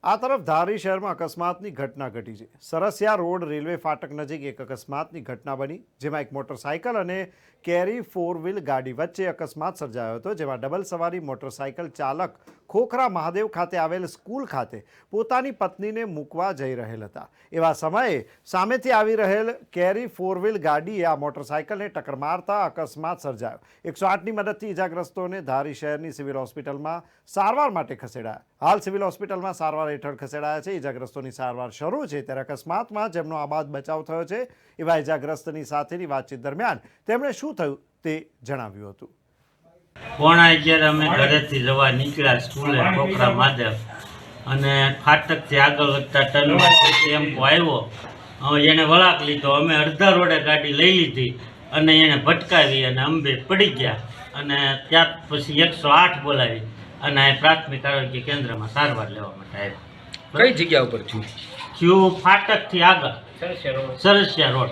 આ તરફ ધારી શહેરમાં અકસ્માતની ઘટના ઘટી છે। સરસિયા રોડ રેલવે ફાટક નજીક એક અકસ્માતની ઘટના બની, જેમાં એક મોટરસાયકલ અને કેરી 4 વ્હીલ ગાડી વચ્ચે અકસ્માત સર્જાયો હતો, જેમાં ડબલ સવારી મોટરસાયકલ ચાલક ખોખરા મહાદેવ ખાતે આવેલ સ્કૂલ ખાતે પોતાની પત્નીને મૂકવા જઈ રહેલ હતા। એવા સમયે સામેથી આવી રહેલ કેરી 4 વ્હીલ ગાડીએ આ મોટરસાયકલને ટક્કર મારતા અકસ્માત સર્જાયો। 108ની મદદથી ઇજાગ્રસ્તોને ધારી શહેરની સિવિલ હોસ્પિટલમાં સારવાર માટે ખસેડાયા। હાલ સિવિલ હોસ્પિટલમાં સારવાર હેઠળ ખસેડાયા છે। ઇજાગ્રસ્તોની સારવાર શરૂ છે, ત્યારે અકસ્માતમાં જેમનો આબાદ બચાવ થયો છે એવા ઇજાગ્રસ્તની સાથેની વાતચીત દરમિયાન તેમણે શું થયું તે જણાવ્યું હતું। 11:30 અમે ઘરેથી જવા નીકળ્યા સ્કૂલે ખોખરા મહાદેવ, અને ફાટકથી આગળ વધતા ટર્નમાંથી ટેમ્પો આવ્યો, એને વળાંક લીધો। અમે અડધા રોડે ગાડી લઈ લીધી અને એને ભટકાવી અને અંબે પડી ગયા, અને ત્યાર પછી 108 બોલાવી અને પ્રાથમિક આરોગ્ય કેન્દ્રમાં સારવાર લેવા માટે આવ્યા। કઈ જગ્યા ઉપર થયું? ફાટકથી આગળ સરસિયા રોડ।